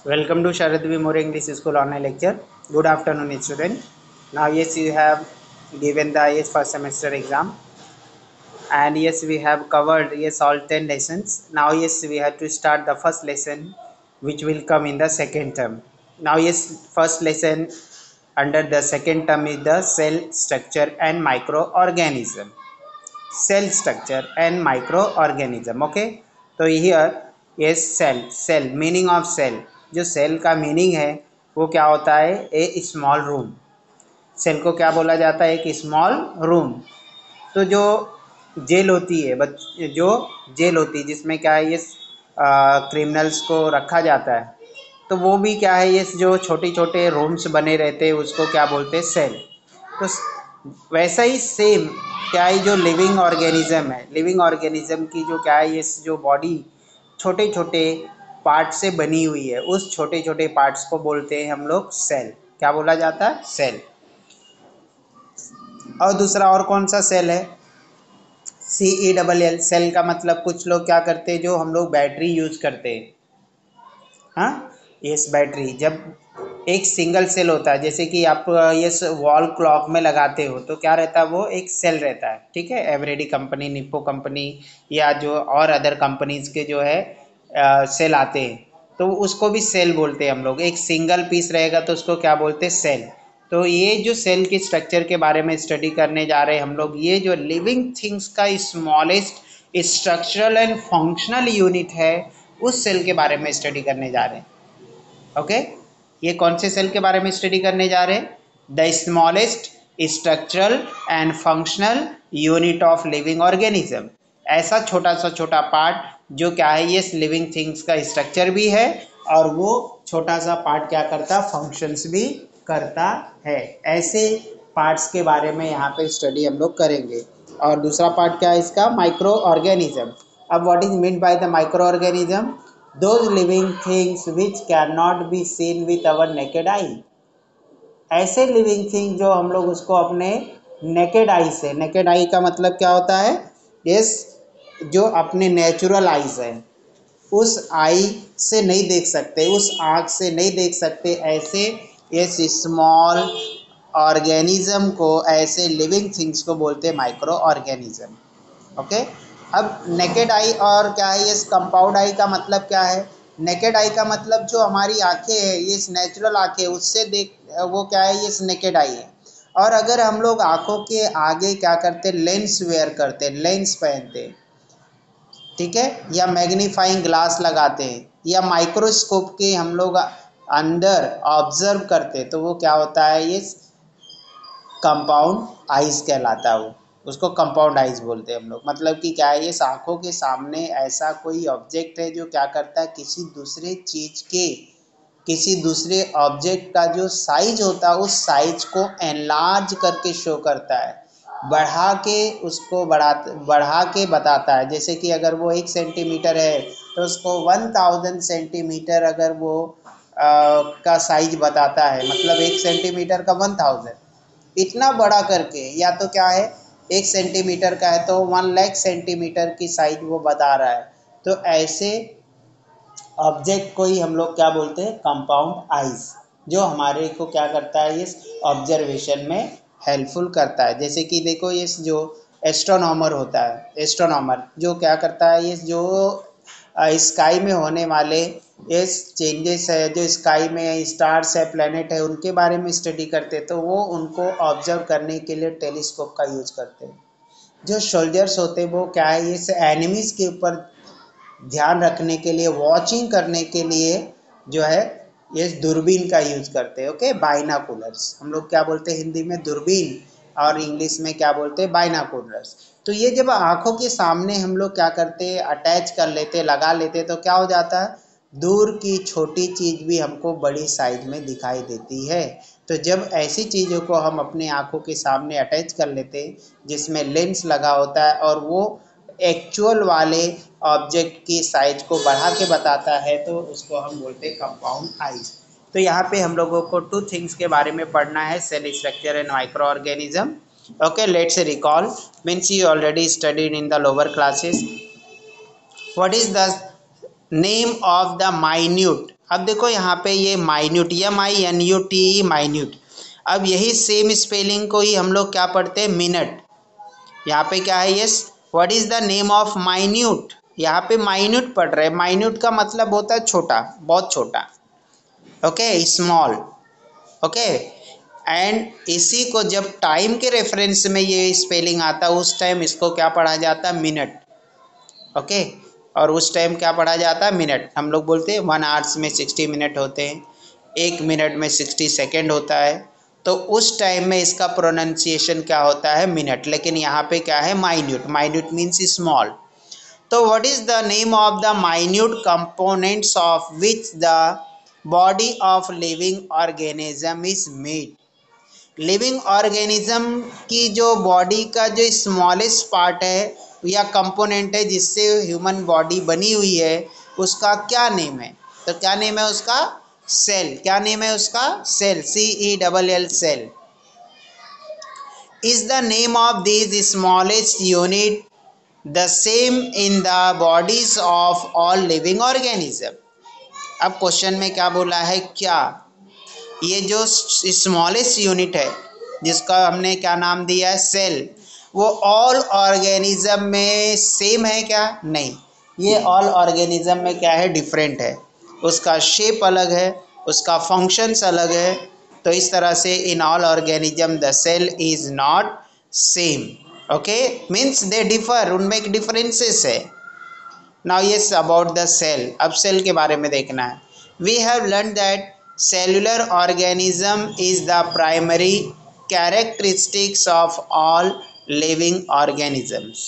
Welcome to Sharad V. More English School online lecture. Good afternoon, student. Now, yes, you have given the first semester exam, and yes, we have covered all 10 lessons. Now, yes, we have to start the first lesson, which will come in the second term. Now, yes, first lesson under the second term is the cell structure and microorganism. Cell structure and microorganism. Okay, तो here yes, cell meaning of cell. जो cell का meaning है वो क्या होता है? ए small room. Cell को क्या बोला जाता है? एक स्मॉल रूम. तो जो जेल होती है, जो जेल होती है जिसमें क्या है, ये क्रिमिनल्स को रखा जाता है, तो वो भी क्या है, ये जो छोटे छोटे रूम्स बने रहते हैं उसको क्या बोलते हैं? सेल. तो वैसा ही सेम क्या है, जो लिविंग ऑर्गेनिज्म है, लिविंग ऑर्गेनिज्म की जो क्या है, ये जो बॉडी छोटे छोटे पार्ट से बनी हुई है, उस छोटे छोटे पार्ट्स को बोलते हैं हम लोग सेल. क्या बोला जाता है? सेल. और दूसरा और कौन सा सेल है? CELL. सेल का मतलब कुछ लोग क्या करते हैं, जो हम लोग बैटरी यूज करते हैं. हाँ, यस, बैटरी. जब एक सिंगल सेल होता है, जैसे कि आप यस वॉल क्लॉक में लगाते हो, तो क्या रहता है? वो एक सेल रहता है. ठीक है, एवरेडी कंपनी, निप्पो कंपनी या जो और अदर कंपनीज के जो है सेल आते हैं, तो उसको भी सेल बोलते हैं हम लोग. एक सिंगल पीस रहेगा तो उसको क्या बोलते हैं? सेल. तो ये जो सेल की स्ट्रक्चर के बारे में स्टडी करने जा रहे हैं हम लोग, ये जो लिविंग थिंग्स का smallest structural and functional unit है, उस सेल के बारे में स्टडी करने जा रहे हैं. ओके, ये कौन से सेल के बारे में स्टडी करने जा रहे हैं? The smallest structural and functional unit of living organism. ऐसा छोटा पार्ट जो क्या है, ये लिविंग थिंग्स का स्ट्रक्चर भी है, और वो छोटा सा पार्ट क्या करता? फंक्शंस भी करता है. ऐसे पार्ट्स के बारे में यहाँ पे स्टडी हम लोग करेंगे. और दूसरा पार्ट क्या है इसका? Micro organism. अब what is mean by the micro organism? Those living things which cannot be seen with our naked eye. ऐसे लिविंग थिंग जो हम लोग उसको अपने नेकेड आई से, नेकेड आई का मतलब क्या होता है? यस, जो अपने नेचुरल आईज है, उस आई से नहीं देख सकते, उस आँख से नहीं देख सकते, ऐसे यस स्मॉल ऑर्गेनिज्म को, ऐसे लिविंग थिंग्स को बोलते हैं माइक्रो ऑर्गेनिज्म. ओके. अब नेकेड आई और क्या है, ये कंपाउंड आई का मतलब क्या है? नेकेड आई का मतलब जो हमारी आंखें है, ये नेचुरल आंखें, उससे देख, वो क्या है, ये नेकेड आई है. और अगर हम लोग आंखों के आगे क्या करते? लेंस वेयर करते, लेंस पहनते, ठीक है, या मैग्नीफाइंग ग्लास लगाते हैं, या माइक्रोस्कोप के हम लोग अंदर ऑब्जर्व करते, तो वो क्या होता है? ये कंपाउंड आइज कहलाता है. वो, उसको कंपाउंड आइज बोलते हैं हम लोग. मतलब कि क्या है, ये आंखों के सामने ऐसा कोई ऑब्जेक्ट है जो क्या करता है? किसी दूसरे चीज के, किसी दूसरे ऑब्जेक्ट का जो साइज होता है, उस साइज को एनलार्ज करके शो करता है, बढ़ा के उसको बढ़ा के बताता है. जैसे कि अगर वो 1 सेंटीमीटर है, तो उसको 1000 सेंटीमीटर अगर वो का साइज बताता है, मतलब 1 सेंटीमीटर का 1000, इतना बड़ा करके. या तो क्या है, 1 सेंटीमीटर का है तो 1 लाख सेंटीमीटर की साइज वो बता रहा है. तो ऐसे ऑब्जेक्ट को ही हम लोग क्या बोलते हैं? कंपाउंड आइज, जो हमारे को क्या करता है? इस ऑब्जर्वेशन में हेल्पफुल करता है. जैसे कि देखो, ये जो एस्ट्रोनॉमर होता है, एस्ट्रोनॉमर जो क्या करता है, ये जो स्काई में होने वाले ये चेंजेस है, जो स्काई में स्टार्स है, प्लेनेट है, उनके बारे में स्टडी करते, तो वो उनको ऑब्जर्व करने के लिए टेलीस्कोप का यूज करते हैं. जो सोल्जर्स होते हैं वो क्या है, ये एनिमीज के ऊपर ध्यान रखने के लिए, वॉचिंग करने के लिए जो है, ये दूरबीन का यूज करते हैं. ओके, बाइनाकुलर्स हम लोग क्या बोलते हैं हिंदी में? दूरबीन. और इंग्लिश में क्या बोलते हैं? बाइनाकुलर्स. तो ये जब आंखों के सामने हम लोग क्या करते हैं? अटैच कर लेते, लगा लेते, तो क्या हो जाता है? दूर की छोटी चीज भी हमको बड़ी साइज में दिखाई देती है. तो जब ऐसी चीज़ों को हम अपने आंखों के सामने अटैच कर लेते हैं, जिसमें लेंस लगा होता है, और वो एक्चुअल वाले ऑब्जेक्ट की साइज को बढ़ा के बताता है, तो उसको हम बोलते हैं कंपाउंड आइज. तो यहाँ पे हम लोगों को 2 थिंग्स के बारे में पढ़ना है, cell structure and micro organism. Okay, let's recall. Means you already studied in the lower classes. What is the name of the minute अब देखो यहाँ पे ये माइन्यूट, MINUTE माइन्यूट। अब यही सेम स्पेलिंग को ही हम लोग क्या पढ़ते हैं, मिनट। यहाँ पे क्या है, yes, what is the name of minute, यहाँ पे माइन्यूट पढ़ रहे हैं। माइन्यूट का मतलब होता है छोटा, बहुत छोटा, ओके, स्मॉल, ओके। एंड इसी को जब टाइम के रेफरेंस में ये स्पेलिंग आता है, उस टाइम इसको क्या पढ़ा जाता है, मिनट, ओके। और उस टाइम क्या पढ़ा जाता है, मिनट। हम लोग बोलते हैं 1 आवर्स में 60 मिनट होते हैं, 1 मिनट में 60 सेकेंड होता है, तो उस टाइम में इसका प्रोनाउंसिएशन क्या होता है, मिनट। लेकिन यहाँ पे क्या है, माइन्यूट, माइन्यूट मीन्स स्मॉल। तो what is the name of the minute components of which the body of living organism is made. Living organism की जो बॉडी का जो स्मॉलेस्ट पार्ट है या कंपोनेंट है जिससे ह्यूमन बॉडी बनी हुई है, उसका क्या नेम है, तो क्या नेम है उसका, सेल। क्या नेम है उसका, cell, CELL, cell. Is the name of this smallest unit the same in the bodies of all living organism. अब क्वेश्चन में क्या बोला है, क्या ये जो स्मॉलेस्ट यूनिट है जिसका हमने क्या नाम दिया है, सेल, वो ऑल ऑर्गेनिज्म में सेम है क्या, नहीं, ये ऑल ऑर्गेनिज्म में क्या है, डिफरेंट है। उसका शेप अलग है, उसका फंक्शंस अलग है। तो इस तरह से in all organism the cell is not same, okay, means they differ, उनमें एक डिफरेंसेस है। Now yes about the cell, अब सेल के बारे में देखना है। We have learn that cellular organism is the primary characteristics of all living organisms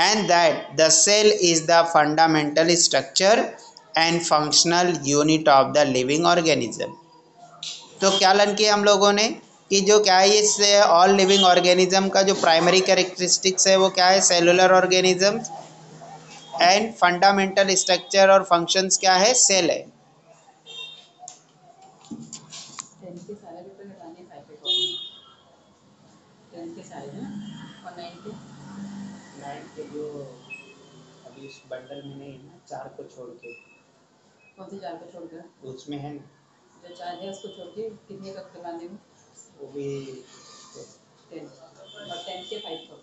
and that the cell is the fundamental structure and functional unit of the living organism। तो क्या learn किया हम लोगों ने कि जो क्या है, इस ऑल लिविंग ऑर्गेनिज्म का जो प्राइमरी कैरेक्टरिस्टिक्स है वो क्या है, cellular organism, and fundamental structure और फंक्शंस क्या है, सेल है। जो अभी इस बंडल में नहीं है ना, 4 को छोड़ के, कौन से 4 को छोड़ के, उसमें है ना, जो 4 है उसको छोड़ के कितने का करवाने में, वो भी 10 और 10 के 5 को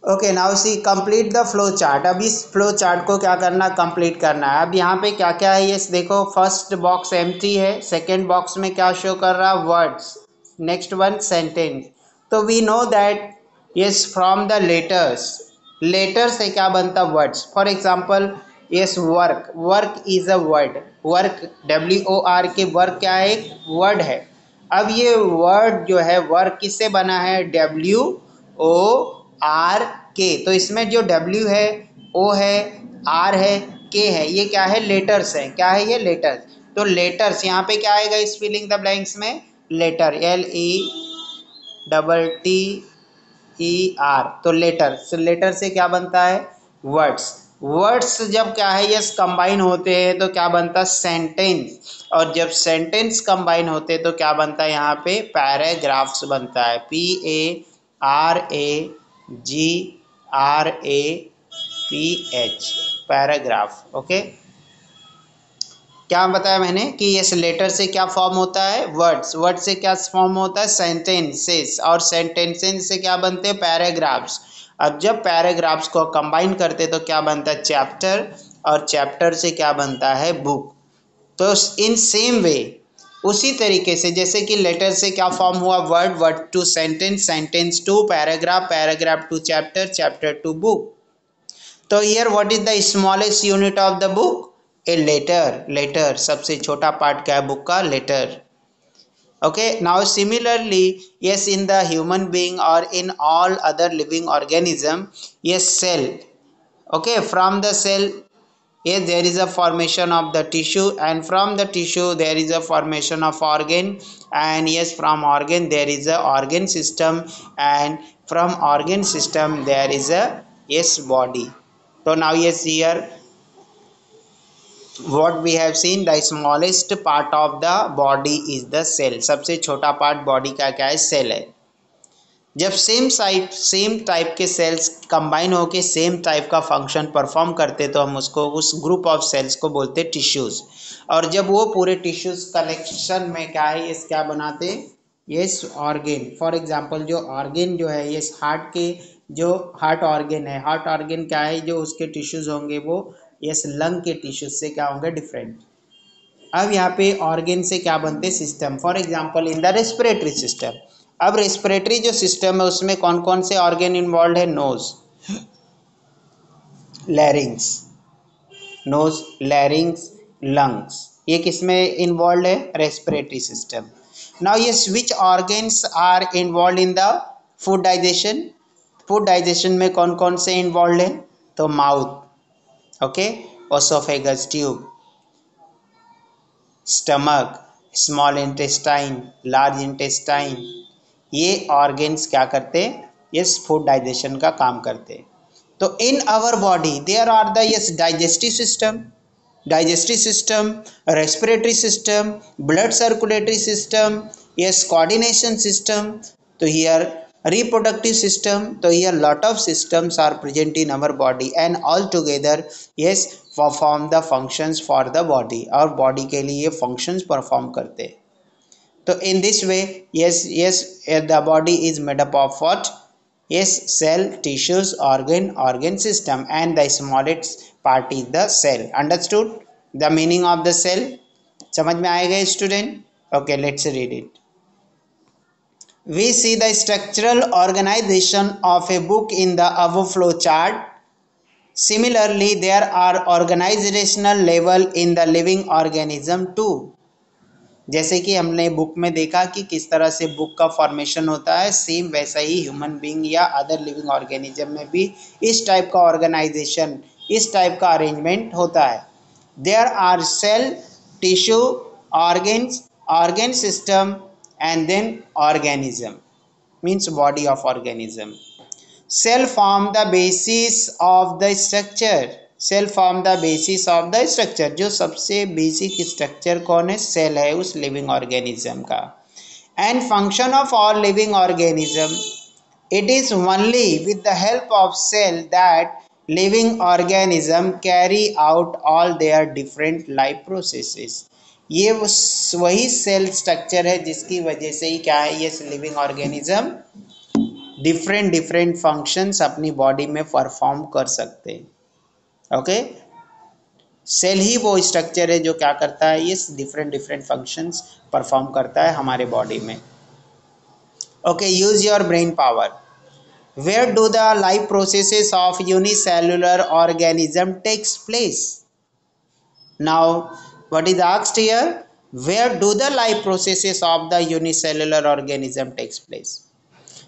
okay. Now see complete the flow chart. अब इस फ्लो चार्ट को क्या करना, कंप्लीट करना है। अब यहाँ पे क्या क्या है, ये देखो, फर्स्ट बॉक्स एम्प्टी है, सेकेंड बॉक्स में क्या शो कर रहा है, वर्ड्स, नेक्स्ट वन सेंटेंस। तो we know that yes from the letters, letter से क्या बनता, words. For example yes work, work is a word, work WOR K, work क्या है, एक वर्ड है। अब ये वर्ड जो है, वर्क किससे बना है, WORK। तो इसमें जो W है, O है, R है, K है, ये क्या है, लेटर्स है। क्या है ये, लेटर्स। तो लेटर्स यहाँ पे क्या आएगा, इस फिलिंग द ब्लैंक्स में, लेटर, LETTER। तो लेटर, तो लेटर से क्या बनता है, वर्ड्स। वर्ड्स जब क्या है, यस कंबाइन होते हैं तो क्या बनता है, सेंटेंस। और जब सेंटेंस कंबाइन होते हैं तो क्या बनता है, यहाँ पे पैराग्राफ्स बनता है, PARAGRAPH, पैराग्राफ, ओके। क्या बताया मैंने कि इस लेटर से क्या फॉर्म होता है, वर्ड्स, वर्ड से क्या फॉर्म होता है, सेंटेंसेस, और सेंटेंसेस से क्या बनते हैं, पैराग्राफ्स। अब जब पैराग्राफ्स को कंबाइन करते तो क्या बनता है, चैप्टर, और चैप्टर से क्या बनता है, बुक। तो इन सेम वे, उसी तरीके से जैसे कि लेटर से क्या फॉर्म हुआ, word, word to sentence, sentence to paragraph, paragraph to chapter, chapter to book. तो here what is the smallest unit of the book, a letter, letter सबसे छोटा पार्ट क्या है बुक का, letter, okay। Now similarly, yes, in the human being or in all other living organism, yes, cell, okay, from the cell, yes, there is a formation of the tissue, and from the tissue there is a formation of organ, and yes, from organ there is a organ system, and from organ system there is a, yes, body. So now yes, here what we have seen, the smallest part of the body is the cell। सबसे छोटा part body का क्या है, cell है। जब same type के sales combine होके same type का फंक्शन परफॉर्म करते तो हम उसको उस ग्रुप ऑफ सेल्स को बोलते टिश्यूज। और जब वो पूरे टिश्यूज कलेक्शन में क्या है ये क्या बनाते, ये ऑर्गेन। फॉर एग्जांपल जो ऑर्गेन जो है ये हार्ट के, जो हार्ट ऑर्गेन है, हार्ट ऑर्गेन क्या है, जो उसके टिश्यूज होंगे वो ये लंग के टिश्यूज से क्या होंगे, डिफरेंट। अब यहाँ पे ऑर्गेन से क्या बनते, system. For example in the respiratory system, अब रेस्पिरेटरी जो सिस्टम है उसमें कौन कौन से ऑर्गेन इन्वॉल्व है, nose, larynx, nose, larynx, lungs, ये किसमें इन्वॉल्व है, रेस्पिरेटरी सिस्टम। नाउ ये which organs are involve in the food digestion, food digestion में कौन कौन से इन्वॉल्व है, तो mouth, okay, oesophagus tube, stomach, small intestine, large intestine, ये ऑर्गेन्स क्या करते हैं, यस फूड डाइजेशन का काम करते हैं। तो in our body there are the yes digestive system, respiratory system, blood circulatory system, yes coordination system, तो here reproductive system, so here lot of systems are present in our body and all together yes perform the functions for the body, और body के लिए functions perform करते हैं। तो in this way yes the body is made up of what, yes cell, tissues, organ system, and the smallest part is the cell। understood the meaning of the cell, समझ में आएगा student? okay, let's read it। We see the structural organization of a book in the above flow chart. Similarly, there are organizational level in the living organism too। जैसे कि हमने book में देखा कि किस तरह से बुक का फॉर्मेशन होता है, सेम वैसा ही ह्यूमन बीइंग या अदर लिविंग ऑर्गेनिज्म में भी इस टाइप का ऑर्गेनाइजेशन, इस टाइप का अरेंजमेंट होता है। There are cell, tissue, organs, organ system, and then organism means body of organism। cell form the basis of the structure, cell form the basis of the structure, जो सबसे basic structure कौन है, cell है उस living organism का। and function of all living organism, it is only with the help of cell that living organism carry out all their different life processes। ये वही cell structure है जिसकी वजह से ही क्या है, ये लिविंग ऑर्गेनिज्म डिफरेंट फंक्शंस अपनी बॉडी में परफॉर्म कर सकते हैं। ओके, सेल ही वो स्ट्रक्चर है जो क्या करता है, ये डिफरेंट फंक्शंस परफॉर्म करता है हमारे बॉडी में। Okay, use your brain power. Where do the life processes of unicellular organism takes place? Now, what is asked here? Where do the life processes of the unicellular organism takes place?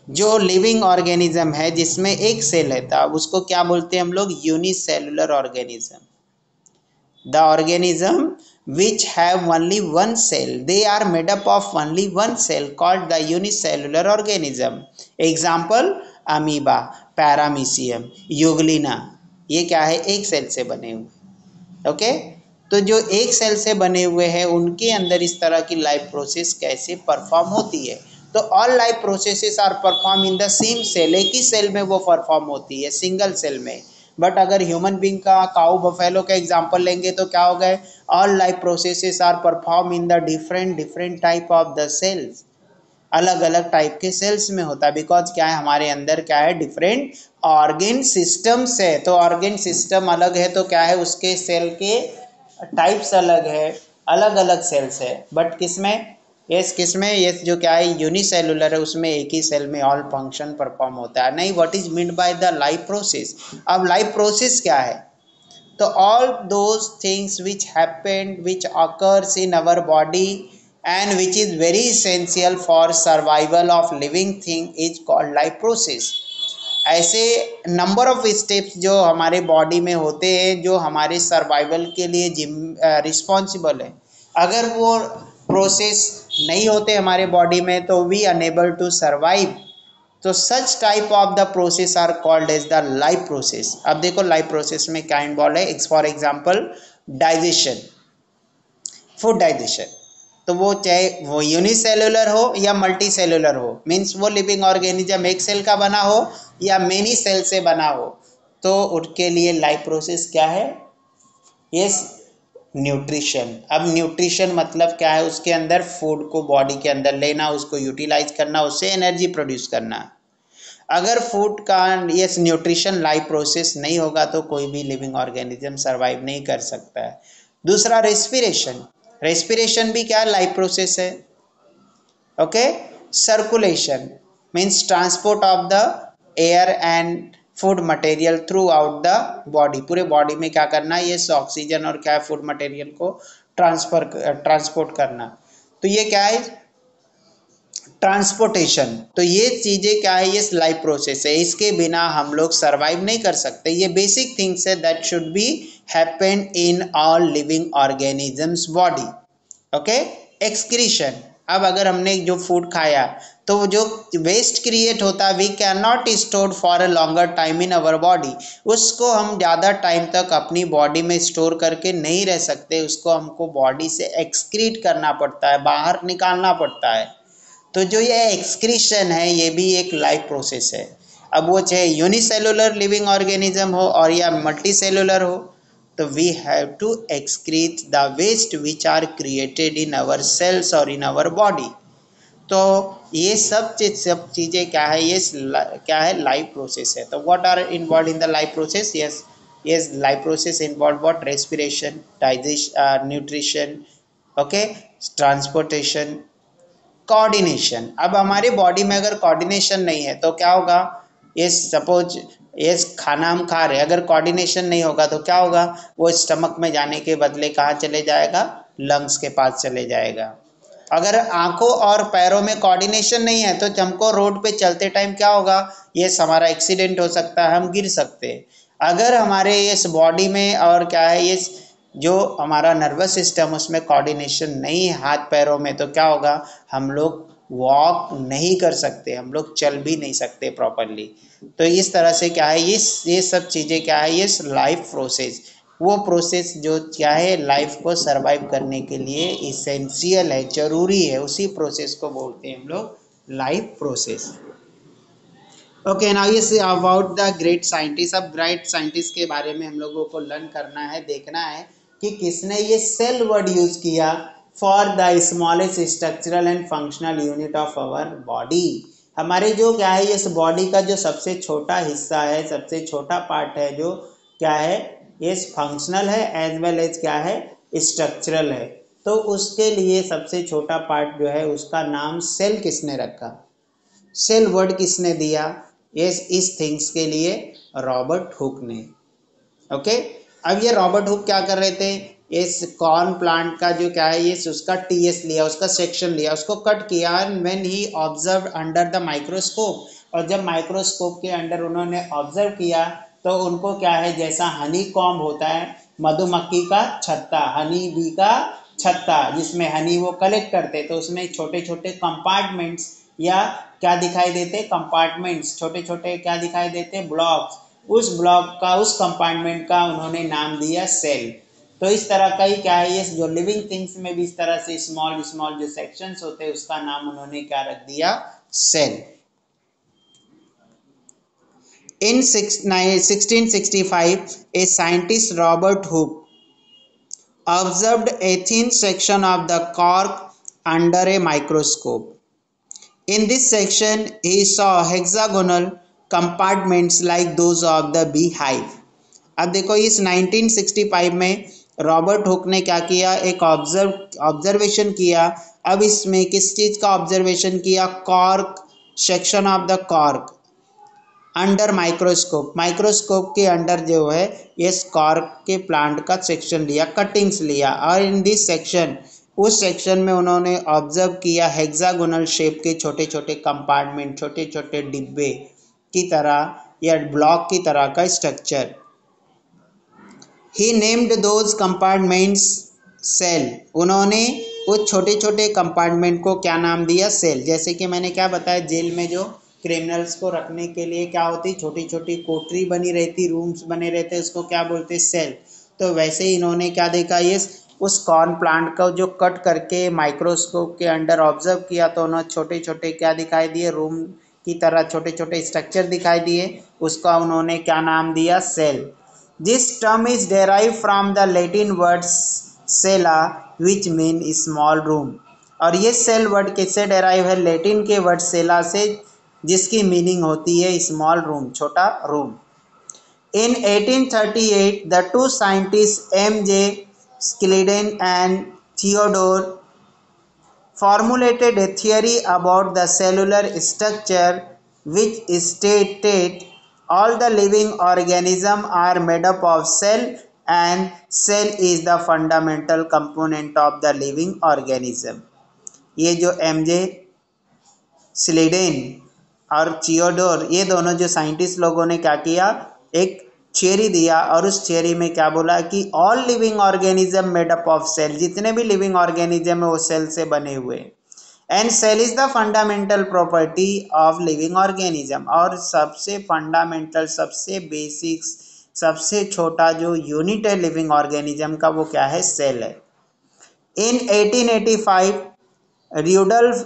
जो living organism है जिसमें एक cell है था उसको क्या बोलते हैं हम लोग, unicellular organism. The organism which have only one cell, they are made up of only one cell called the unicellular organism। Example, amoeba, paramecium, Euglena, ये क्या है, एक सेल से बने हुए। ओके, तो जो एक सेल से बने हुए हैं उनके अंदर इस तरह की लाइफ प्रोसेस कैसे परफॉर्म होती है, तो all life processes are perform in the same cell, एक ही सेल में वो परफॉर्म होती है, सिंगल सेल में। बट अगर ह्यूमन बींग का, काऊ बफेलो का एग्जाम्पल लेंगे तो क्या हो गए, all life processes are perform in the different type of the cells, अलग अलग टाइप के सेल्स में होता है। बिकॉज क्या है, हमारे अंदर क्या है, डिफरेंट ऑर्गेन सिस्टम्स है, तो ऑर्गेन सिस्टम अलग है तो क्या है, उसके सेल के टाइप्स अलग है, अलग अलग सेल्स है। बट किसमें, किसमें ये जो क्या है यूनिसेलुलर है उसमें एक ही सेल में ऑल फंक्शन परफॉर्म होता है। नहीं, what is mean by the life process. अब लाइफ प्रोसेस क्या है, तो all those things which happened, which occurs in our body and which is very essential for survival of living thing is called life process। ऐसे number of steps जो हमारे body में होते हैं जो हमारे सर्वाइवल के लिए रिस्पॉन्सिबल है, अगर वो प्रोसेस नहीं होते हमारे बॉडी में तो वी अनेबल टू सर्वाइव। तो such type of the process are called as the life process. अब देखो लाइफ प्रोसेस में क्या इन्वॉल्व है, for example digestion, food digestion. तो वो चाहे वो यूनिसेलुलर हो या मल्टी सेलुलर हो, मीन्स वो लिविंग ऑर्गेनिज्म एक सेल का बना हो या मेनी सेल से बना हो, तो उनके लिए लाइफ प्रोसेस क्या है? Yes, nutrition. अब न्यूट्रिशन मतलब क्या है? उसके अंदर फूड को बॉडी के अंदर लेना, उसको यूटिलाइज करना, उससे एनर्जी प्रोड्यूस करना। अगर फूड का यस न्यूट्रिशन लाइफ प्रोसेस नहीं होगा तो कोई भी लिविंग ऑर्गेनिज्म सरवाइव नहीं कर सकता है। दूसरा रेस्पिरेशन, रेस्पिरेशन भी क्या लाइफ प्रोसेस है। Okay, circulation means transport of the air and food material through out the body, पूरे बॉडी में क्या करना है? ये ऑक्सीजन और क्या फूड मटेरियल को ट्रांसपोर्ट करना। तो ये क्या है? ट्रांसपोर्टेशन। तो ये चीज़ें क्या है? ये लाइफ प्रोसेस है, इसके बिना हम लोग सरवाइव नहीं कर सकते। ये बेसिक थिंग्स है that should be happen in all living organisms body. Okay, excretion. अब अगर हमने जो फूड खाया तो जो वेस्ट क्रिएट होता है, we can not store for a longer time in our body, उसको हम ज़्यादा टाइम तक अपनी बॉडी में स्टोर करके नहीं रह सकते, उसको हमको बॉडी से एक्सक्रीट करना पड़ता है, बाहर निकालना पड़ता है। तो जो ये एक्सक्रीशन है ये भी एक लाइफ प्रोसेस है। अब वो चाहे यूनिसेलुलर लिविंग ऑर्गेनिज्म हो और या मल्टी सेलुलर हो, तो we have to excrete the waste which are created in our cells और इन आवर बॉडी। तो ये सब चीज़ें क्या है? ये क्या है? लाइफ प्रोसेस है। तो what are involve in the life process? Yes, yes, life process involve what? Respiration, digestion, nutrition, okay, transportation, coordination. अब हमारे बॉडी में अगर कोऑर्डिनेशन नहीं है तो क्या होगा? ये सपोज ये खाना हम खा रहे हैं, अगर कोऑर्डिनेशन नहीं होगा तो क्या होगा? वो स्टमक में जाने के बदले कहाँ चले जाएगा? लंग्स के पास चले जाएगा। अगर आंखों और पैरों में कोऑर्डिनेशन नहीं है तो हमको रोड पे चलते टाइम क्या होगा? ये हमारा एक्सीडेंट हो सकता है, हम गिर सकते हैं। अगर हमारे इस बॉडी में और क्या है, ये जो हमारा नर्वस सिस्टम उसमें कोऑर्डिनेशन नहीं है हाथ पैरों में, तो क्या होगा? हम लोग वॉक नहीं कर सकते, हम लोग चल भी नहीं सकते प्रॉपरली। तो इस तरह से क्या है, ये सब चीज़ें क्या है? ये लाइफ प्रोसेस, वो प्रोसेस जो क्या है लाइफ को सरवाइव करने के लिए इसेंशियल है, जरूरी है, उसी प्रोसेस को बोलते हैं हम लोग लाइफ प्रोसेस। ओके, नाउ ये अबाउट द ग्रेट साइंटिस्ट। अब ग्रेट साइंटिस्ट के बारे में हम लोगों को लर्न करना है, देखना है कि किसने ये सेल वर्ड यूज किया for the smallest structural and functional unit of our body. हमारे जो क्या है इस बॉडी का जो सबसे छोटा हिस्सा है, सबसे छोटा पार्ट है, जो क्या है ये फंक्शनल है एज वेल एज क्या है स्ट्रक्चरल है। तो उसके लिए सबसे छोटा पार्ट जो है उसका नाम सेल किसने रखा? सेल वर्ड किसने दिया? इस थिंग्स के लिए रॉबर्ट हुक ने। ओके, अब ये रॉबर्ट हुक क्या कर रहे थे? इस कॉर्न प्लांट का जो क्या है ये उसका टीएस लिया, उसका सेक्शन लिया, उसको कट किया, when he observe under the microscope, और जब माइक्रोस्कोप के अंडर उन्होंने ऑब्जर्व किया तो उनको क्या है, जैसा हनी कॉम्ब होता है, मधुमक्खी का छत्ता, हनी बी का छत्ता, जिसमें हनी वो कलेक्ट करते, तो उसमें छोटे छोटे कंपार्टमेंट्स या क्या दिखाई देते? कंपार्टमेंट्स, छोटे छोटे क्या दिखाई देते? ब्लॉक्स। उस ब्लॉक का, उस कंपार्टमेंट का उन्होंने नाम दिया सेल। तो इस तरह का ही क्या है ये जो लिविंग थिंग्स में भी इस तरह से स्मॉल स्मॉल जो सेक्शंस होते हैं उसका नाम उन्होंने क्या रख दिया? Cell. In 1665, a scientist Robert Hooke observed a thin section of the cork under a microscope. In this section, he saw hexagonal compartments like those of the beehive. अब देखो इस 1965 में रॉबर्ट हुक ने क्या किया? एक ऑब्जर्वेशन किया। अब इसमें किस चीज़ का ऑब्जर्वेशन किया? Cork, section of the cork under microscope. Microscope के अंडर जो है ये कॉर्क के प्लांट का सेक्शन लिया, कटिंग्स लिया, और इन दिस सेक्शन, उस सेक्शन में उन्होंने ऑब्जर्व किया हेक्सागोनल शेप के छोटे छोटे कंपार्टमेंट, छोटे छोटे डिब्बे की तरह या ब्लॉक की तरह का structure. He named those compartments cell. उन्होंने उस छोटे छोटे कंपार्टमेंट को क्या नाम दिया? सेल। जैसे कि मैंने क्या बताया, जेल में जो क्रिमिनल्स को रखने के लिए क्या होती, छोटी छोटी कोठरी बनी रहती, रूम्स बने रहते, उसको क्या बोलते? सेल। तो वैसे ही इन्होंने क्या देखा, ये उस कॉर्न प्लांट को जो कट करके माइक्रोस्कोप के अंडर ऑब्जर्व किया तो उन्हें छोटे छोटे क्या दिखाई दिए, रूम की तरह छोटे छोटे स्ट्रक्चर दिखाई दिए, उसका उन्होंने क्या नाम दिया, cell. This term is derive from the Latin word cella which mean small room. और ये सेल वर्ड किससे डेराइव है, लैटिन के वर्ड सेला से, जिसकी मीनिंग होती है स्मॉल रूम, छोटा room. In 1838, the two scientists M.J. Schleiden and Theodore formulated a theory about the cellular structure which stated all the living organisms are made up of cell and cell is the fundamental component of the living organism। ये जो M.J. स्लीडेन और Theodore, ये दोनों जो scientist लोगों ने क्या किया, एक थियरी दिया, और उस थियरी में क्या बोला कि all living organism made up of cell, जितने भी लिविंग ऑर्गेनिज्म है वो सेल से बने हुए, and cell is the fundamental property of living organism. और सबसे फंडामेंटल, सबसे बेसिक, सबसे छोटा जो यूनिट है लिविंग ऑर्गेनिज्म का, वो क्या है, सेल है। इन 1885 Rudolf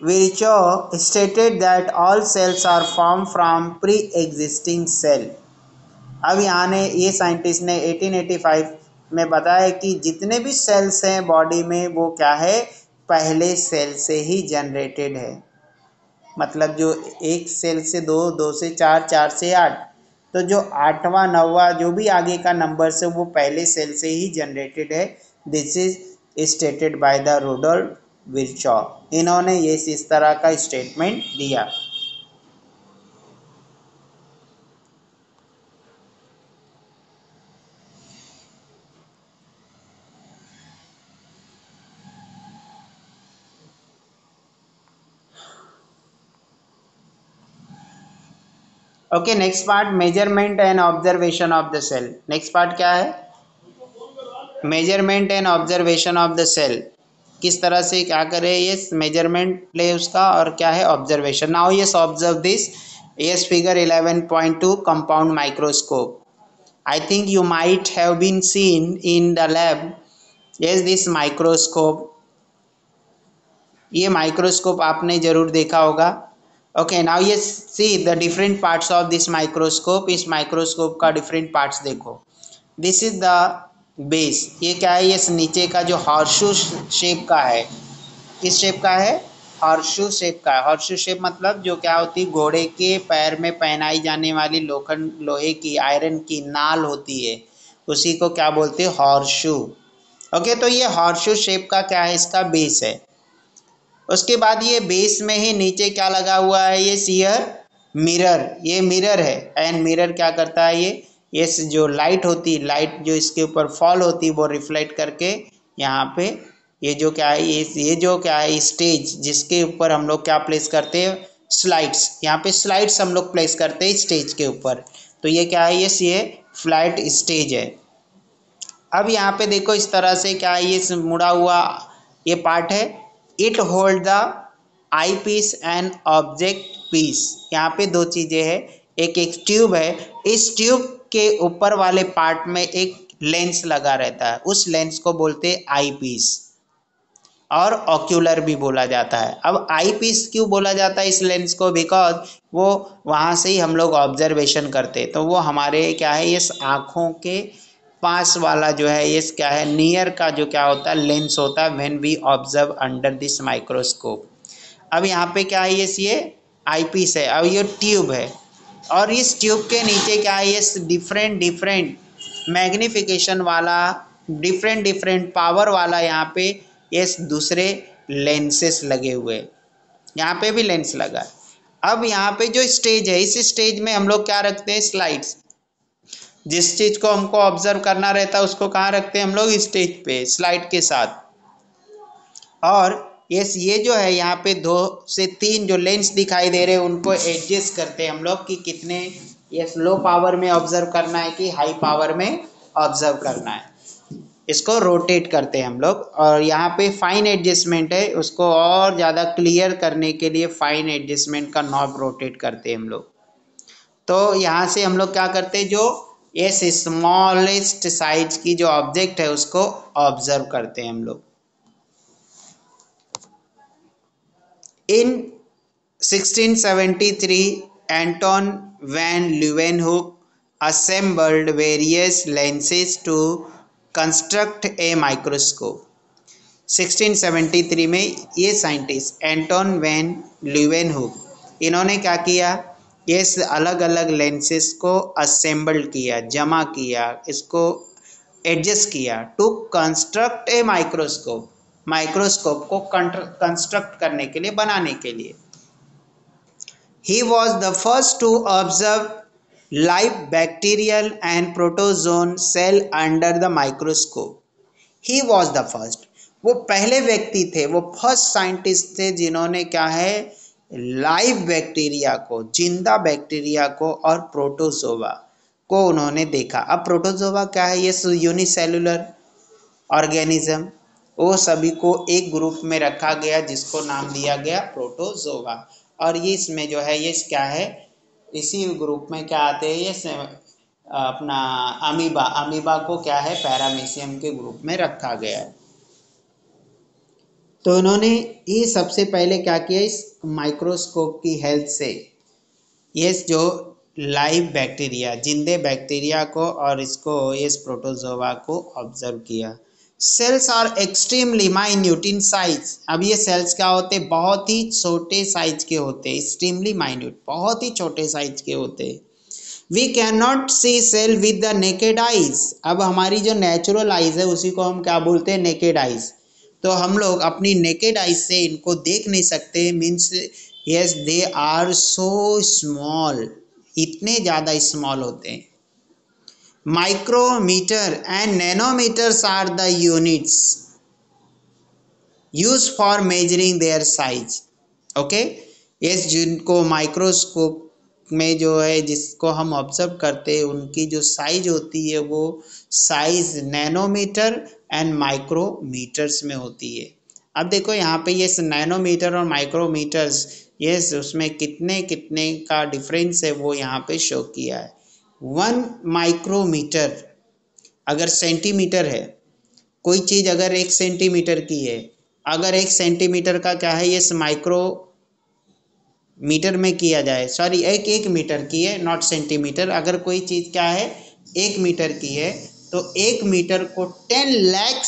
Virchow stated that all cells are formed from pre-existing cell। अब यहाँ ने ये साइंटिस्ट ने 1885 में बताया कि जितने भी सेल्स हैं बॉडी में वो क्या है, पहले सेल से ही जनरेटेड है। मतलब जो एक सेल से दो, दो से चार, चार से आठ, तो जो आठवां नौवां जो भी आगे का नंबर है वो पहले सेल से ही जनरेटेड है। This is stated by the Rudolf Virchow. इन्होंने ये इस तरह का स्टेटमेंट दिया। Okay, next part, measurement and observation of the cell. Next part क्या है, measurement and observation of the cell. किस तरह से क्या करे, ये मेजरमेंट ले उसका, और क्या है, observation. Now yes observe this, yes figure 11.2 compound microscope. I think you might have been seen in the lab. Yes, this microscope, ये माइक्रोस्कोप आपने जरूर देखा होगा। ओके, नाउ ये see the different parts of this microscope. इस microscope का different parts देखो। This is the base, ये क्या है, ये नीचे का जो हॉर्सशू शेप का है, किस शेप का है, हॉर्सशू शेप का है। हॉर्सशू शेप मतलब जो क्या होती है, घोड़े के पैर में पहनाई जाने वाली लोहे की, आयरन की नाल होती है, उसी को क्या बोलते हैं, हॉर्सशू। ओके, तो ये हॉर्सशू शेप का क्या है, इसका बेस है। उसके बाद ये बेस में ही नीचे क्या लगा हुआ है, ये सियर मिरर, ये मिरर है। एंड मिरर क्या करता है, ये जो लाइट होती है, लाइट जो इसके ऊपर फॉल होती है वो रिफ्लेक्ट करके यहाँ पे ये जो क्या है, ये जो क्या है, स्टेज, जिसके ऊपर हम लोग क्या प्लेस करते हैं, स्लाइड्स। यहाँ पे स्लाइड्स हम लोग प्लेस करते हैं स्टेज के ऊपर। तो ये क्या है, ये फ्लैट स्टेज है। अब यहाँ पे देखो इस तरह से क्या है, ये मुड़ा हुआ ये पार्ट है। It hold the eye piece and object piece. यहाँ पे दो चीजें हैं, एक ट्यूब है, इस ट्यूब के ऊपर वाले पार्ट में एक लेंस लगा रहता है, उस लेंस को बोलते हैं आई पीस, और ऑक्यूलर भी बोला जाता है। अब आई पीस क्यों बोला जाता है इस लेंस को, बिकॉज वो वहाँ से ही हम लोग ऑब्जर्वेशन करते, तो वो हमारे क्या है, इस आँखों के पास वाला जो है, ये क्या है, नियर का जो क्या होता है, लेंस होता है, when we observe under this microscope. अब यहाँ पे क्या है, ये आई पीस है, अब ये ट्यूब है, और इस ट्यूब के नीचे क्या है, ये डिफरेंट मैग्निफिकेशन वाला, डिफरेंट पावर वाला यहाँ पे ये दूसरे लेंसेस लगे हुए, यहाँ पे भी लेंस लगा है। अब यहाँ पे जो स्टेज है, इस स्टेज में हम लोग क्या रखते हैं, स्लाइड्स। जिस चीज को हमको ऑब्जर्व करना रहता है उसको कहाँ रखते हैं हम लोग, स्टेज पे, स्लाइड के साथ। और ये जो है यहाँ पे 2 से 3 जो लेंस दिखाई दे रहे हैं उनको एडजस्ट करते हैं हम लोग कि कितने ये लो पावर में ऑब्जर्व करना है कि हाई पावर में ऑब्जर्व करना है, इसको रोटेट करते हैं हम लोग। और यहाँ पे फाइन एडजस्टमेंट है, उसको और ज़्यादा क्लियर करने के लिए फाइन एडजस्टमेंट का नॉब रोटेट करते हैं हम लोग। तो यहाँ से हम लोग क्या करते हैं, जो यस स्मॉलेस्ट साइज की जो ऑब्जेक्ट है उसको ऑब्जर्व करते हैं हम लोग। In 1673 Anton van Leeuwenhoek assembled various lenses to construct a microscope। 1673 में ये साइंटिस्ट एंटोन वैन ल्यूवेनहुक इन्होंने क्या किया, ये अलग अलग लेंसेस को असेंबल किया, जमा किया, इसको एडजस्ट किया to construct a microscope, microscope को कंस्ट्रक्ट करने के लिए, बनाने के लिए। He was the first to observe live bacterial and protozoan cell under the microscope। He was the first, वो पहले व्यक्ति थे, वो फर्स्ट साइंटिस्ट थे जिन्होंने क्या है, लाइव बैक्टीरिया को, जिंदा बैक्टीरिया को और प्रोटोजोआ को उन्होंने देखा। अब प्रोटोजोआ क्या है, ये यूनिसेलुलर ऑर्गेनिज्म, वो सभी को एक ग्रुप में रखा गया जिसको नाम दिया गया प्रोटोजोआ। और ये इसमें जो है ये क्या है, इसी ग्रुप में क्या आते हैं, ये अपना अमीबा, अमीबा को क्या है पैरामीशियम के ग्रुप में रखा गया है। तो उन्होंने ये सबसे पहले क्या किया, इस माइक्रोस्कोप की हेल्प से ये जो लाइव बैक्टीरिया, जिंदे बैक्टीरिया को और इसको इस प्रोटोजोआ को ऑब्जर्व किया। Cells are extremely minute in size. अब ये सेल्स क्या होते हैं, बहुत ही छोटे साइज के होते हैं, एक्सट्रीमली माइन्यूट, बहुत ही छोटे साइज के होते हैं। We can not see cell with the naked eyes. अब हमारी जो नेचुरल आइज है उसी को हम क्या बोलते हैं, नेकेड आइज। तो हम लोग अपनी नेकेड आइज से इनको देख नहीं सकते, means yes they are so small, इतने ज़्यादा स्मॉल होते हैं। Micrometre and nanometres are the units use for measuring their size. Okay, yes, जिनको माइक्रोस्कोप में जो है जिसको हम ऑब्जर्व करते हैं उनकी जो साइज होती है वो साइज नैनोमीटर एंड माइक्रोमीटर्स में होती है। अब देखो यहाँ पे ये नैनोमीटर और माइक्रोमीटर्स, ये उसमें कितने कितने का डिफरेंस है वो यहाँ पे शो किया है। 1 माइक्रोमीटर अगर सेंटीमीटर है, कोई चीज़ अगर 1 सेंटीमीटर की है, अगर 1 सेंटीमीटर का क्या है, ये माइक्रो मीटर में किया जाए, सॉरी एक मीटर की है, नॉट सेंटीमीटर। अगर कोई चीज़ क्या है 1 मीटर की है तो 1 मीटर को 10 लाख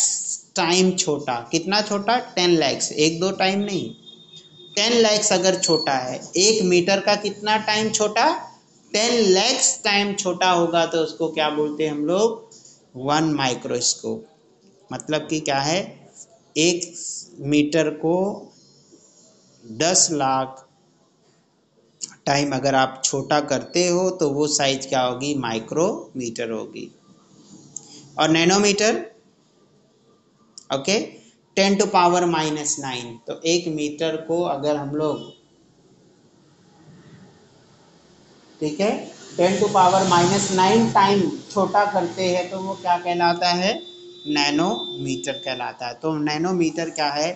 टाइम छोटा, कितना छोटा, 10 लाख, 1-2 टाइम नहीं, 10 लाख अगर छोटा है, 1 मीटर का कितना टाइम छोटा, 10 लाख टाइम छोटा होगा तो उसको क्या बोलते हैं हम लोग, 1 माइक्रोस्कोप। मतलब कि क्या है, 1 मीटर को 10 लाख टाइम अगर आप छोटा करते हो तो वो साइज क्या होगी, माइक्रोमीटर होगी। और नैनोमीटर, ओके, 10⁻⁹। तो 1 मीटर को अगर हम लोग, ठीक है, 10⁻⁹ टाइम छोटा करते हैं तो वो क्या कहलाता है, नैनोमीटर कहलाता है। तो नैनोमीटर क्या है,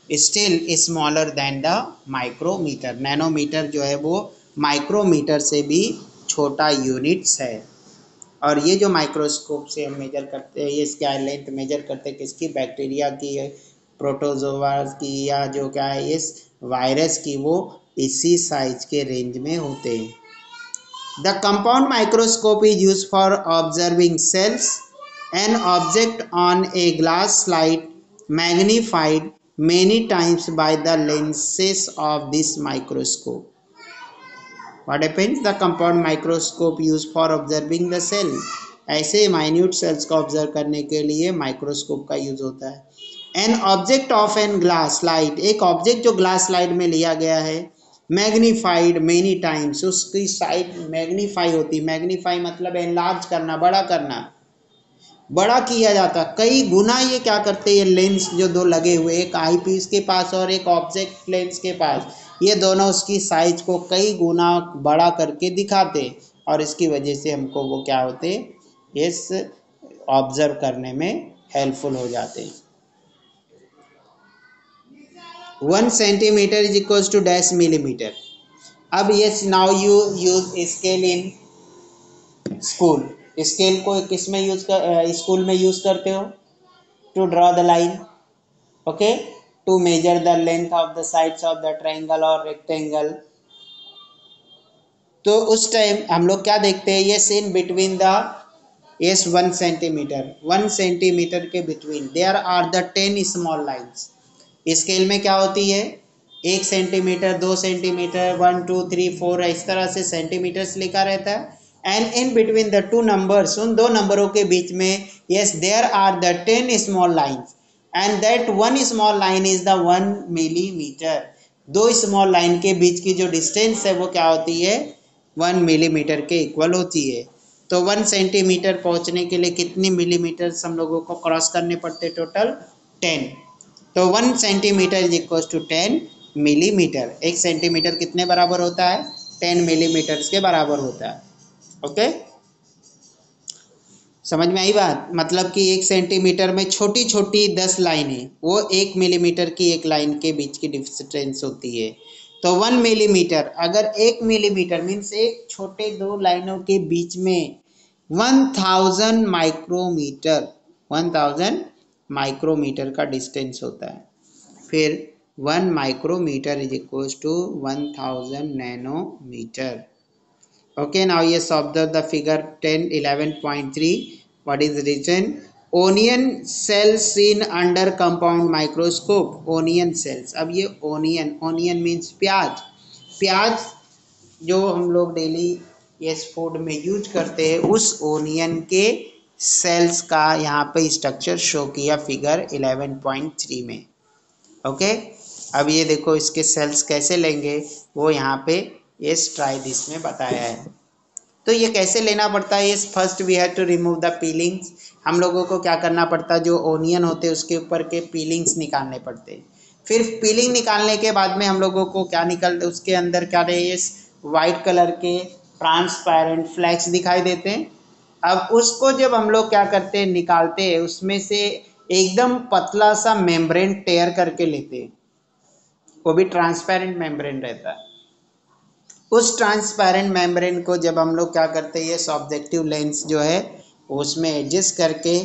still smaller than the micrometre. Nanometre जो है वो माइक्रोमीटर से भी छोटा यूनिट्स है। और ये जो माइक्रोस्कोप से हम मेजर करते हैं, ये क्या लेंथ मेजर करते हैं, किसकी, बैक्टीरिया की, प्रोटोजोआ की, या जो क्या है इस वायरस की, वो इसी साइज के रेंज में होते हैं। The compound microscope is used for observing cells. An object on a glass slide magnified many times by the lenses of this microscope. What happens? The compound microscope used for observing the cell. ऐसे minute cells को observe करने के लिए microscope का use होता है। An object of an glass slide, एक object जो ग्लास स्लाइड में लिया गया है, मैग्नीफाइड मेनी टाइम्स, उसकी साइड मैग्नीफाई होती, मैग्नीफाई मतलब एनलार्ज करना, बड़ा करना, बड़ा किया जाता कई गुना। ये क्या करते हैं, ये लेंस जो दो लगे हुए, एक आई पीस के पास और एक ऑब्जेक्ट लेंस के पास, ये दोनों उसकी साइज को कई गुना बड़ा करके दिखाते, और इसकी वजह से हमको वो क्या होते, इस ऑब्जर्व करने में हेल्पफुल हो जाते हैं। 1 centimetre is equals to dash millimetre. अब yes, now you use scale in school. Scale को किस में स्कूल में यूज करते हो? To draw the line, okay, to measure the length of the sides of the triangle और rectangle. तो उस टाइम हम लोग क्या देखते हैं, ये seen between the, yes 1 centimetre, 1 centimetre के between there are the 10 small lines. Scale में क्या होती है, 1 सेंटीमीटर, 2 सेंटीमीटर, 1 2 3 4 इस तरह से सेंटीमीटर्स लिखा रहता है। And in between the two numbers, उन दो नंबरों के बीच में, yes there are the 10 small lines and that 1 small line is the 1 millimetre. दो स्मॉल लाइन के बीच की जो डिस्टेंस है वो क्या होती है, 1 मिलीमीटर के इक्वल होती है। तो 1 सेंटीमीटर पहुंचने के लिए कितनी मिलीमीटर्स हम लोगों को क्रॉस करने पड़ते, टोटल 10। तो 1 centimetre is equal to 10 millimetre. 1 centimetre कितने बराबर होता है, 10 मिलीमीटर्स के बराबर होता है। ओके, समझ में आई बात? मतलब कि 1 सेंटीमीटर में छोटी छोटी 10 लाइनें, वो 1 मिलीमीटर की एक लाइन के बीच की डिस्टेंस होती है। तो 1 मिलीमीटर, अगर 1 मिलीमीटर मीन्स एक छोटे दो लाइनों के बीच में 1000 माइक्रोमीटर, 1000 माइक्रोमीटर का डिस्टेंस होता है। फिर 1 micrometre is equal to 1000 nanometre. Okay, now yes, observe the figure 10 11.3. What is written? Onion cells seen under compound microscope. Onion cells. अब ये onion means प्याज। प्याज जो हम लोग डेली यस फूड में यूज करते हैं, उस ओनियन के सेल्स का यहाँ पे स्ट्रक्चर शो किया फिगर 11.3 में। ओके, अब ये देखो इसके सेल्स कैसे लेंगे, वो यहाँ पे इस ट्राई दिस में बताया है। तो ये कैसे लेना पड़ता है, इस first we have to remove the peelings. हम लोगों को क्या करना पड़ता है, जो ओनियन होते हैं उसके ऊपर के पीलिंग्स निकालने पड़ते हैं। फिर पीलिंग निकालने के बाद में हम लोगों को क्या निकलते, उसके अंदर क्या रहे, इस वाइट कलर के ट्रांसपेरेंट फ्लैक्स दिखाई देते हैं। अब उसको जब हम लोग क्या करते हैं, निकालते हैं, उसमें से एकदम पतला सा मेम्ब्रेन टेयर करके लेते हैं, वो भी ट्रांसपेरेंट मेम्ब्रेन रहता है। उस ट्रांसपेरेंट मेम्ब्रेन को जब हम लोग क्या करते हैं, ये ऑब्जेक्टिव लेंस जो है उसमें एडजस्ट करके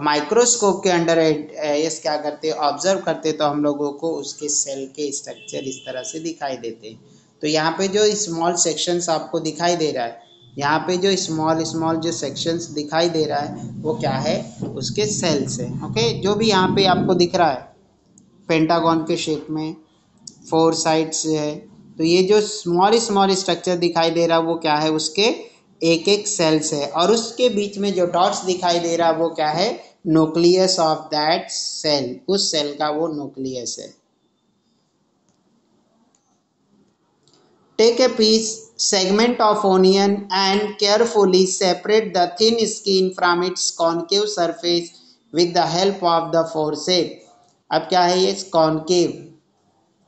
माइक्रोस्कोप के अंडर ये क्या करते हैं, ऑब्जर्व करते, तो हम लोगों को उसके सेल के स्ट्रक्चर इस तरह से दिखाई देते हैं। तो यहाँ पे जो स्मॉल सेक्शंस आपको दिखाई दे रहा है, यहाँ पे जो स्मॉल जो सेक्शंस दिखाई दे रहा है वो क्या है, उसके सेल्स है। ओके, जो भी यहाँ पे आपको दिख रहा है पेंटागन के शेप में 4 साइड्स है, तो ये जो स्मॉल स्ट्रक्चर दिखाई दे रहा है वो क्या है, उसके एक एक सेल्स है। और उसके बीच में जो डॉट्स दिखाई दे रहा है वो क्या है, न्यूक्लियस ऑफ दैट सेल, उस सेल का वो न्यूक्लियस है। Take a piece segment of onion and carefully separate the thin skin from its concave surface with the help of the forceps। अब क्या है, ये कॉन्केव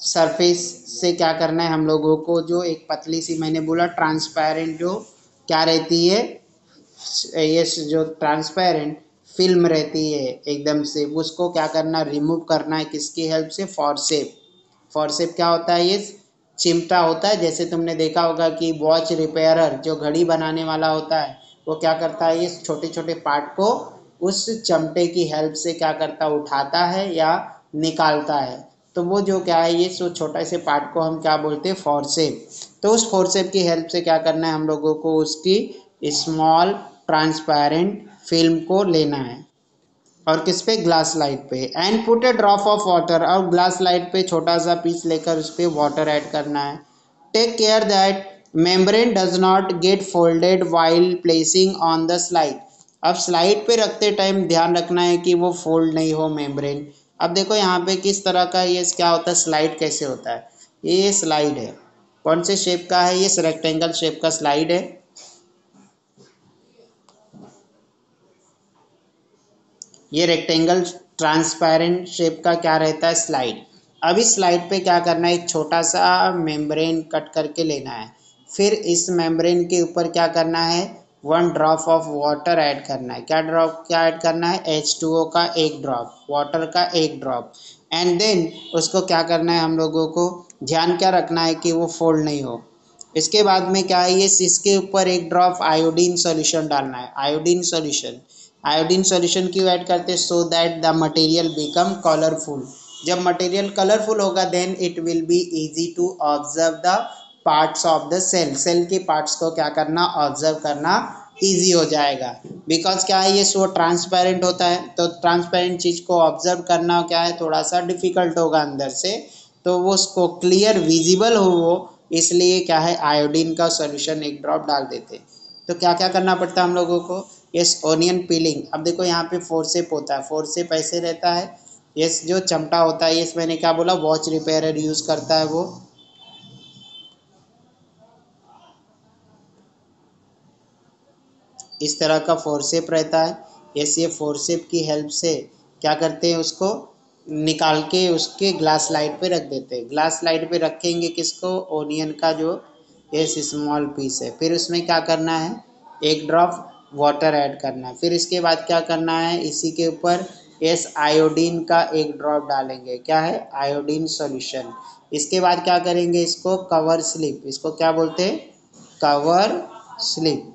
सरफेस से क्या करना है हम लोगों को, जो एक पतली सी मैंने बोला ट्रांसपेरेंट जो क्या रहती है, ये जो ट्रांसपेरेंट फिल्म रहती है एकदम से, उसको क्या करना, रिमूव करना है, किसकी हेल्प से, फॉरसेप। फॉरसेप क्या होता है, ये चिमटा होता है। जैसे तुमने देखा होगा कि वॉच रिपेयरर जो घड़ी बनाने वाला होता है, वो क्या करता है, ये छोटे छोटे पार्ट को उस चमटे की हेल्प से क्या करता, उठाता है या निकालता है। तो वो जो क्या है, ये सो छोटा से पार्ट को हम क्या बोलते हैं, फॉरसेप। तो उस फॉरसेप की हेल्प से क्या करना है हम लोगों को, उसकी स्मॉल ट्रांसपेरेंट फिल्म को लेना है, और किस पे, ग्लास लाइट पे। And put A drop of water, और ग्लास लाइट पे छोटा सा पीस लेकर उस पर वाटर ऐड करना है। Take care that membrane does not get folded while placing on the slide. अब स्लाइड पे रखते टाइम ध्यान रखना है कि वो फोल्ड नहीं हो मेम्ब्रेन। अब देखो यहाँ पे किस तरह का ये क्या होता है, स्लाइड कैसे होता है, ये स्लाइड है, कौन से शेप का है, ये रेक्टेंगल शेप का स्लाइड है। ये रेक्टेंगल ट्रांसपेरेंट शेप का क्या रहता है, स्लाइड। अब इस स्लाइड पे क्या करना है, एक छोटा सा मेम्ब्रेन कट करके लेना है। फिर इस मेम्ब्रेन के ऊपर क्या करना है, 1 ड्रॉप ऑफ वाटर ऐड करना है। क्या ऐड करना है, H2O का 1 ड्रॉप, वाटर का 1 ड्रॉप। एंड देन उसको क्या करना है हम लोगों को, ध्यान क्या रखना है कि वो फोल्ड नहीं हो। इसके बाद में क्या है, ये इसके ऊपर एक ड्रॉप आयोडीन सॉल्यूशन डालना है, आयोडीन सॉल्यूशन। आयोडीन सॉल्यूशन क्यों ऐड करते हैं, so that the material become colourful. जब मटेरियल कलरफुल होगा then it will be easy to observe the parts of the cell, cell के पार्ट्स को क्या करना, ऑब्जर्व करना इजी हो जाएगा। बिकॉज क्या है, ये सो ट्रांसपेरेंट होता है, तो ट्रांसपेरेंट चीज को ऑब्जर्व करना क्या है, थोड़ा सा डिफिकल्ट होगा अंदर से, तो वो उसको क्लियर विजिबल हो वो, इसलिए क्या है, आयोडीन का सॉल्यूशन एक ड्रॉप डाल देते। तो क्या क्या करना पड़ता है हम लोगों को, यस ओनियन पीलिंग। अब देखो यहाँ पे फोरसेप होता है, फोरसेप ऐसे रहता है, यस जो चमटा होता है, यस मैंने क्या बोला, वॉच रिपेयरर यूज करता है वो, इस तरह का फोरसेप रहता है। यस ये फोरसेप की हेल्प से क्या करते हैं, उसको निकाल के उसके ग्लास लाइट पे रख देते हैं। ग्लास लाइट पे रखेंगे किसको, ओनियन का जो यस स्मॉल पीस है। फिर उसमें क्या करना है, एक ड्रॉप वाटर ऐड करना है। फिर इसके बाद क्या करना है, इसी के ऊपर यस आयोडीन का एक ड्रॉप डालेंगे, क्या है, आयोडीन सॉल्यूशन। इसके बाद क्या करेंगे, इसको कवर स्लिप, इसको क्या बोलते हैं, कवर स्लिप,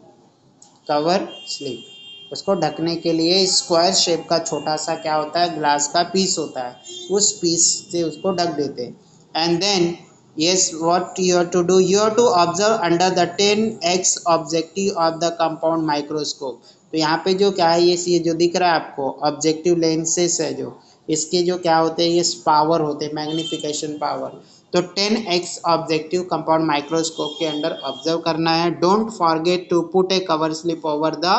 कवर स्लिप। उसको ढकने के लिए स्क्वायर शेप का छोटा सा क्या होता है, ग्लास का पीस होता है, उस पीस से उसको ढक देते हैं। And then yes what you have to do, you have to observe under the 10x objective of the compound microscope। तो यहाँ पे जो क्या है, ये जो दिख रहा है आपको ऑब्जेक्टिव लेंसेस है, जो इसके जो क्या होते हैं, ये पावर होते हैं, मैग्निफिकेशन पावर। तो 10x ऑब्जेक्टिव कंपाउंड माइक्रोस्कोप के अंदर ऑब्जर्व करना है। Don't forget to put a cover slip over the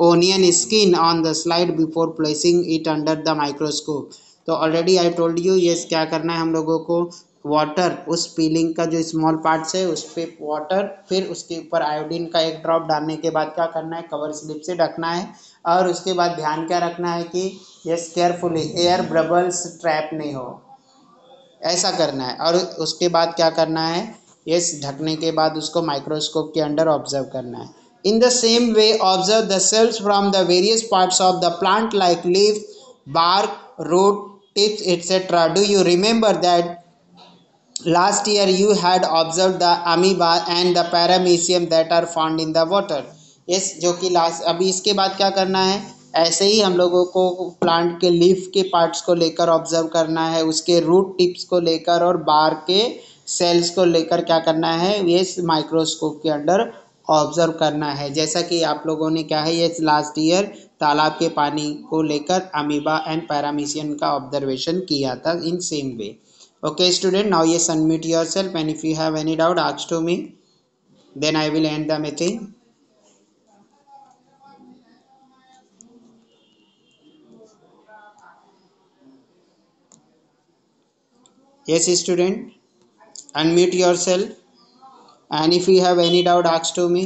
onion skin on the slide before placing it under the microscope. तो ऑलरेडी आई टोल्ड यू, ये क्या करना है हम लोगों को, वाटर, उस पीलिंग का जो स्मॉल पार्ट्स है उस पर वाटर, फिर उसके ऊपर आयोडीन का एक ड्रॉप डालने के बाद क्या करना है, कवर स्लिप से ढकना है। और उसके बाद ध्यान क्या रखना है कि yes carefully air bubbles trap नहीं हो, ऐसा करना है। और उसके बाद क्या करना है, यस ढकने के बाद उसको माइक्रोस्कोप के अंडर ऑब्जर्व करना है। In the same way observe the cells from the various parts of the plant like leaf, bark, root, tips, etc. Do you remember that last year you had observed the amoeba and the paramecium that are found in the water? yes जो कि last, अभी इसके बाद क्या करना है, ऐसे ही हम लोगों को प्लांट के लीफ के पार्ट्स को लेकर ऑब्जर्व करना है, उसके रूट टिप्स को लेकर और बार के सेल्स को लेकर क्या करना है, ये माइक्रोस्कोप के अंडर ऑब्जर्व करना है। जैसा कि आप लोगों ने क्या है, ये लास्ट ईयर तालाब के पानी को लेकर अमीबा एंड पैरामीशियन का ऑब्जर्वेशन किया था in same way. Okay, student, now yes, unmute yourself, and if you have any doubt, ask to me. Then I will end the meeting. Yes, student, unmute yourself, and if you have any doubt, ask to me.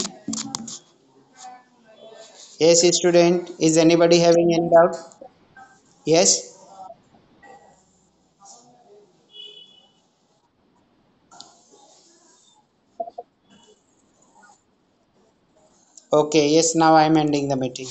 Yes, student, is anybody having any doubt? Yes. Okay. Yes. Now I am ending the meeting.